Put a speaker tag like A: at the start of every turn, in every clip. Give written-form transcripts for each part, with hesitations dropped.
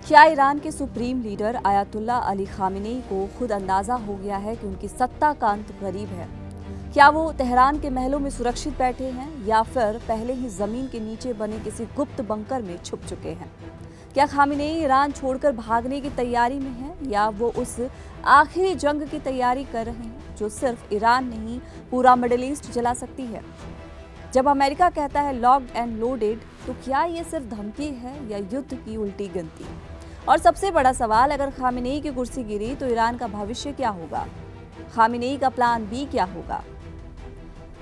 A: क्या ईरान के supreme leader ayatollah Ali Khamenei को खुद अंदाजा हो गया है कि उनकी सत्ता का अंत करीब है? क्या वो तेहरान के महलों में सुरक्षित बैठे हैं या फिर पहले ही जमीन के नीचे बने किसी गुप्त बंकर में छुप चुके हैं? क्या खामेनेई ईरान छोड़कर भागने की तैयारी में है या वो उस आखिरी जंग की तैयारी कर रहे हैं जो सिर्फ ईरान नहीं पूरा मिडिल ईस्ट जला सकती है? जब अमेरिका कहता है लॉक्ड एंड लोडेड, तो क्या ये सिर्फ धमकी है या युद्ध की उल्टी गिनती? और सबसे बड़ा सवाल, अगर खामेनेई की कुर्सी गिरी तो ईरान का भविष्य क्या होगा? खामेनेई का प्लान बी क्या होगा?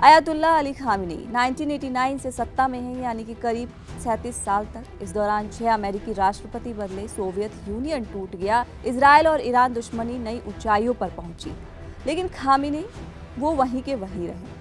A: आयतुल्ला अली खामेनेई 1989 से सत्ता में हैं, यानी कि करीब 37 साल तक। इस दौरान 6 अमेरिकी राष्ट्रपति बदले, सोवियत यूनियन टूट गया, इजरायल और ईरान दुश्मनी नई ऊंचाइयों पर पहुंची, लेकिन खामेनेई वो वहीं के वहीं रहे।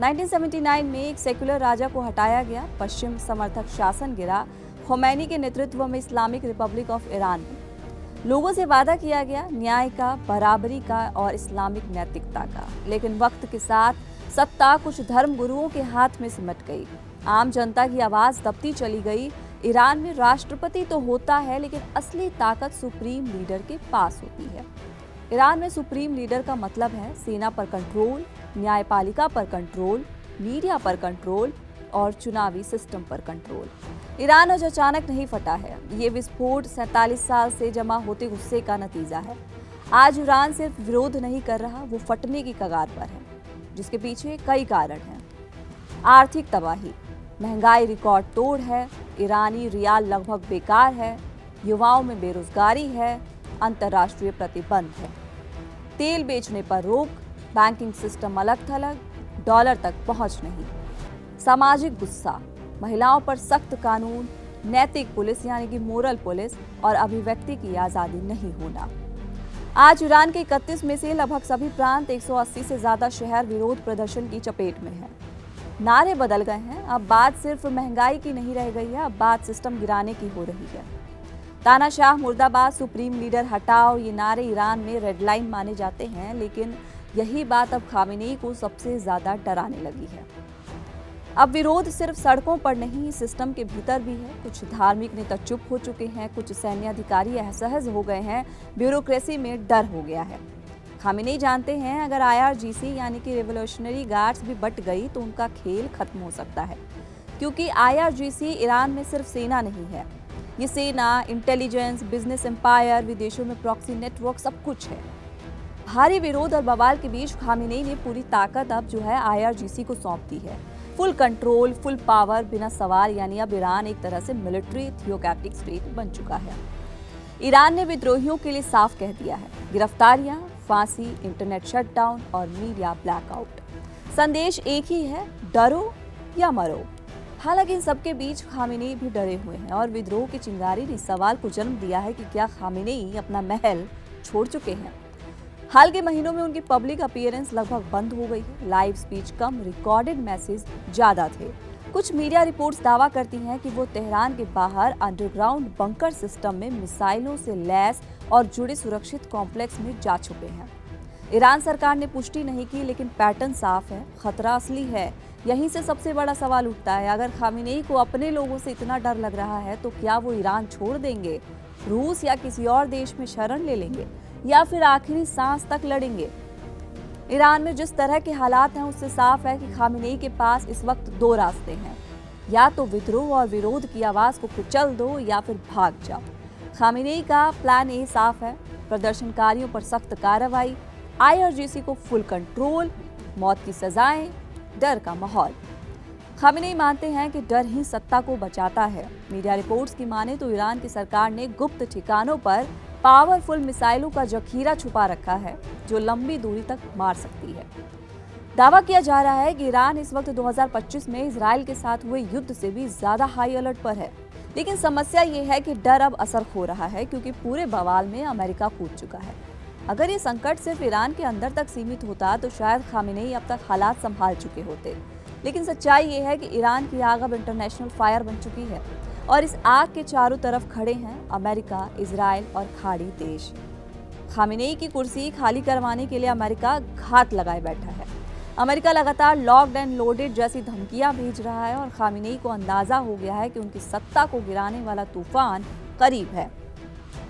A: 1979 में एक सेक्युलर राजा को हटाया गया, पश्चिम समर्थक शासन गिरा, खोमैनी के नेतृत्व में इस्लामिक रिपब्लिक ऑफ ईरान में लोगों से वादा किया गया न्याय का, बराबरी का और इस्लामिक नैतिकता का। लेकिन वक्त के साथ सत्ता कुछ धर्म गुरुओं के हाथ में सिमट गई, आम जनता की आवाज दबती चली गई। ईरान में राष्ट्रपति तो होता है, लेकिन असली ताकत सुप्रीम लीडर के पास होती है। ईरान में सुप्रीम लीडर का मतलब है सेना पर कंट्रोल, न्यायपालिका पर कंट्रोल, मीडिया पर कंट्रोल और चुनावी सिस्टम पर कंट्रोल। ईरान आज अचानक नहीं फटा है, ये विस्फोट 47 साल से जमा होते गुस्से का नतीजा है। आज ईरान सिर्फ विरोध नहीं कर रहा, वो फटने की कगार पर है, जिसके पीछे कई कारण हैं। आर्थिक तबाही, महंगाई रिकॉर्ड तोड़ है, ईरानी रियाल लगभग बेकार है, युवाओं में बेरोजगारी है, अंतर्राष्ट्रीय प्रतिबंध है, तेल बेचने पर रोक, बैंकिंग सिस्टम अलग थलग, डॉलर तक पहुंच नहीं, सामाजिक गुस्सा, महिलाओं पर सख्त कानून, नैतिक पुलिस यानी कि मोरल पुलिस और अभिव्यक्ति की आज़ादी नहीं होना। आज ईरान के 31 में से लगभग सभी प्रांत, 180 से ज़्यादा शहर विरोध प्रदर्शन की चपेट में हैं। नारे बदल गए हैं, अब बात सिर्फ महंगाई की नहीं रह गई है, अब बात सिस्टम गिराने की हो रही है। तानाशाह मुर्दाबाद, सुप्रीम लीडर हटाओ, ये नारे ईरान में रेड लाइन माने जाते हैं, लेकिन यही बात अब खामेनेई को सबसे ज़्यादा डराने लगी है। अब विरोध सिर्फ सड़कों पर नहीं, सिस्टम के भीतर भी है। कुछ धार्मिक नेता चुप हो चुके हैं, कुछ सैन्य अधिकारी असहज हो गए हैं, ब्यूरोक्रेसी में डर हो गया है। खामेनेई जानते हैं अगर IRGC यानी कि रिवोल्यूशनरी गार्ड्स भी बट गई तो उनका खेल खत्म हो सकता है, क्योंकि IRGC ईरान में सिर्फ सेना नहीं है, ये सेना, इंटेलिजेंस, बिजनेस एम्पायर, विदेशों में प्रॉक्सी नेटवर्क, सब कुछ है। भारी विरोध और बवाल के बीच खामेनेई ने पूरी ताकत अब जो है IRGC को सौंप दी है। फुल कंट्रोल, फुल पावर, बिना सवाल, यानी अब ईरान एक तरह से मिलिट्री थियोक्रेटिक स्टेट बन चुका है। ईरान ने विद्रोहियों के लिए साफ कह दिया है, गिरफ्तारियां, फांसी, इंटरनेट शटडाउन और मीडिया ब्लैकआउट। संदेश एक ही है, डरो या मरो। हालांकि इन सबके बीच खामेनेई भी डरे हुए हैं और विद्रोह की चिंगारी ने सवाल को जन्म दिया है कि क्या खामेनेई अपना महल छोड़ चुके हैं। हाल के महीनों में उनकी पब्लिक अपीयरेंस लगभग बंद हो गई है, लाइव स्पीच कम, रिकॉर्डेड मैसेज ज्यादा थे। कुछ मीडिया रिपोर्ट्स दावा करती हैं कि वो तेहरान के बाहर अंडरग्राउंड बंकर सिस्टम में मिसाइलों से लैस और जुड़े सुरक्षित कॉम्प्लेक्स में जा छुपे हैं। ईरान सरकार ने पुष्टि नहीं की, लेकिन पैटर्न साफ है, खतरा असली है। यहीं से सबसे बड़ा सवाल उठता है, अगर खामेनेई को अपने लोगों से इतना डर लग रहा है तो क्या वो ईरान छोड़ देंगे, रूस या किसी और देश में शरण ले लेंगे, या फिर आखिरी सांस तक लड़ेंगे? ईरान में जिस तरह के हालात हैं उससे साफ है कि खामेनेई के पास इस वक्त दो रास्ते हैं, या तो विद्रोह और विरोध की आवाज को कुचल दो या फिर भाग जाओ। खामेनेई का प्लान ए साफ है, प्रदर्शनकारियों पर सख्त कार्रवाई, IRGC को फुल कंट्रोल, मौत की सजाएं, डर का माहौल। खामेनेई मानते हैं कि डर ही सत्ता को बचाता है। मीडिया रिपोर्ट्स की माने तो ईरान की सरकार ने गुप्त ठिकानों पर पावरफुल मिसाइलों का जखीरा छुपा रखा है, जो लंबी दूरी तक मार सकती है। दावा किया जा रहा है कि ईरान इस वक्त 2025 में इजराइल के साथ हुए युद्ध से भी ज्यादा हाई अलर्ट पर है। लेकिन समस्या ये है कि डर अब असर खो रहा है, क्योंकि पूरे बवाल में अमेरिका कूद चुका है। अगर ये संकट सिर्फ ईरान के अंदर तक सीमित होता तो शायद खामेनेई अब तक हालात संभाल चुके होते। लेकिन सच्चाई ये है कि ईरान की आग अब इंटरनेशनल फायर बन चुकी है और इस आग के चारों तरफ खड़े हैं अमेरिका, इजराइल और खाड़ी देश। खामेनेई की कुर्सी खाली करवाने के लिए अमेरिका घात लगाए बैठा है। अमेरिका लगातार लॉक्ड एंड लोडेड जैसी धमकियां भेज रहा है और खामेनेई को अंदाजा हो गया है कि उनकी सत्ता को गिराने वाला तूफान करीब है।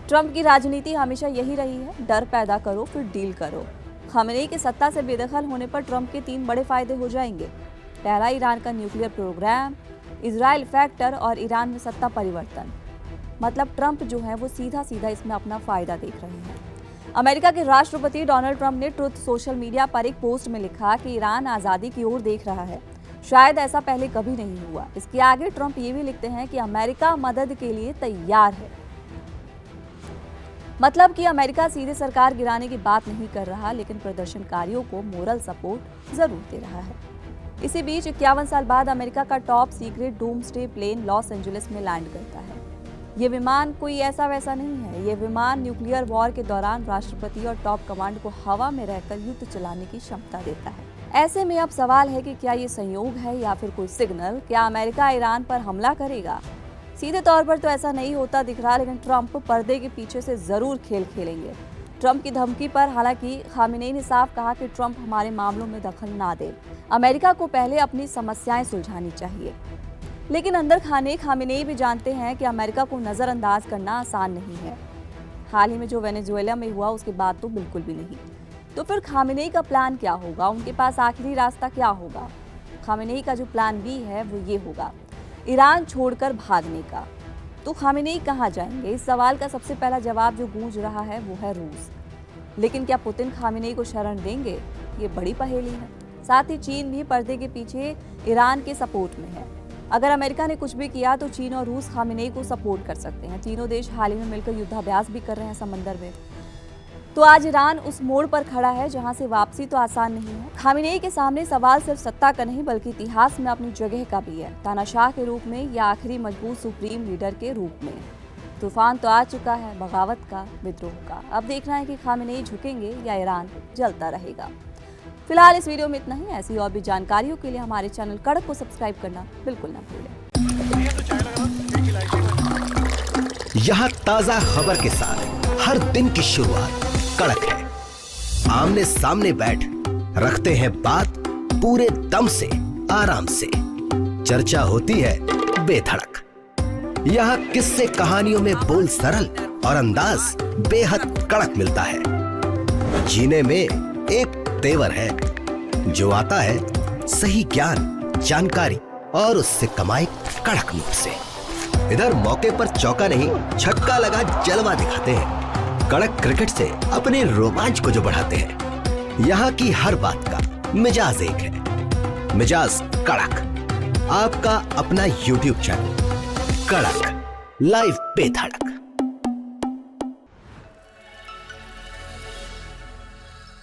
A: ट्रंप की राजनीति हमेशा यही रही है, डर पैदा करो फिर डील करो। खामेनेई के सत्ता से बेदखल होने पर ट्रंप के 3 बड़े फायदे हो जाएंगे। पहला, ईरान का न्यूक्लियर प्रोग्राम, इजराइल फैक्टर और ईरान में सत्ता परिवर्तन। मतलब ट्रंप जो है वो सीधा सीधा इसमें अपना फायदा देख रहे हैं। अमेरिका के राष्ट्रपति डोनाल्ड ट्रंप ने ट्रुथ सोशल मीडिया पर एक पोस्ट में लिखा कि ईरान आज़ादी की ओर देख रहा है, शायद ऐसा पहले कभी नहीं हुआ। इसके आगे ट्रंप ये भी लिखते हैं कि अमेरिका मदद के लिए तैयार है। मतलब कि अमेरिका सीधे सरकार गिराने की बात नहीं कर रहा, लेकिन प्रदर्शनकारियों को मोरल सपोर्ट जरूर दे रहा है। इसी बीच 51 साल बाद अमेरिका का top secret doomsday plane Los Angeles में लैंड करता है। ये विमान कोई ऐसा वैसा नहीं है, ये विमान न्यूक्लियर वॉर के दौरान राष्ट्रपति और टॉप कमांड को हवा में रहकर युद्ध चलाने की क्षमता देता है। ऐसे में अब सवाल है कि क्या ये संयोग है या फिर कोई सिग्नल? क्या अमेरिका ईरान पर हमला करेगा? सीधे तौर पर तो ऐसा नहीं होता दिख रहा, लेकिन ट्रंप पर्दे के पीछे से जरूर खेल खेलेंगे। ट्रंप की धमकी पर हालांकि खामेनेई ने साफ कहा कि ट्रंप हमारे मामलों में दखल ना दे, अमेरिका को पहले अपनी समस्याएं सुलझानी चाहिए। लेकिन अंदर खाने खामेनेई भी जानते हैं कि अमेरिका को नज़रअंदाज करना आसान नहीं है। हाल ही में जो वेनेजुएला में हुआ उसके बाद तो बिल्कुल भी नहीं। तो फिर खामेनेई का प्लान क्या होगा? उनके पास आखिरी रास्ता क्या होगा? खामेनेई का जो प्लान बी है वो ये होगा, ईरान छोड़कर भागने का। तो खामेनेई कहाँ जाएंगे? इस सवाल का सबसे पहला जवाब जो गूंज रहा है वो है रूस। लेकिन क्या पुतिन खामेनेई को शरण देंगे? ये बड़ी पहेली है। साथ ही चीन भी पर्दे के पीछे ईरान के सपोर्ट में है। अगर अमेरिका ने कुछ भी किया तो चीन और रूस खामेनेई को सपोर्ट कर सकते हैं। तीनों देश हाल ही में मिलकर युद्धाभ्यास भी कर रहे हैं समंदर में। तो आज ईरान उस मोड़ पर खड़ा है जहां से वापसी तो आसान नहीं है। खामेनेई के सामने सवाल सिर्फ सत्ता का नहीं बल्कि इतिहास में अपनी जगह का भी है, तानाशाह के रूप में या आखिरी मजबूत सुप्रीम लीडर के रूप में। तूफान तो आ चुका है बगावत का, विद्रोह का। अब देखना है कि खामेनेई झुकेंगे या ईरान जलता रहेगा। फिलहाल इस वीडियो में इतना ही। ऐसी और भी जानकारियों के लिए हमारे चैनल कड़क को सब्सक्राइब करना बिल्कुल ना भूलें।
B: यहाँ ताजा खबर के साथ हर दिन की शुरुआत कड़क है। आमने सामने बैठ रखते हैं बात पूरे दम से, आराम से। चर्चा होती है बेधड़क। यहाँ किस्से कहानियों में बोल सरल और अंदाज बेहद कड़क मिलता है। जीने में एक तेवर है जो आता है सही ज्ञान, जानकारी और उससे कमाई कड़क नोट से। इधर मौके पर चौका नहीं छक्का लगा जलवा दिखाते हैं। कड़क क्रिकेट से अपने रोमांच को जो बढ़ाते हैं। यहाँ की हर बात का मिजाज एक है, मिजाज कड़क। आपका अपना YouTube चैनल कड़क, लाइव बेधड़क।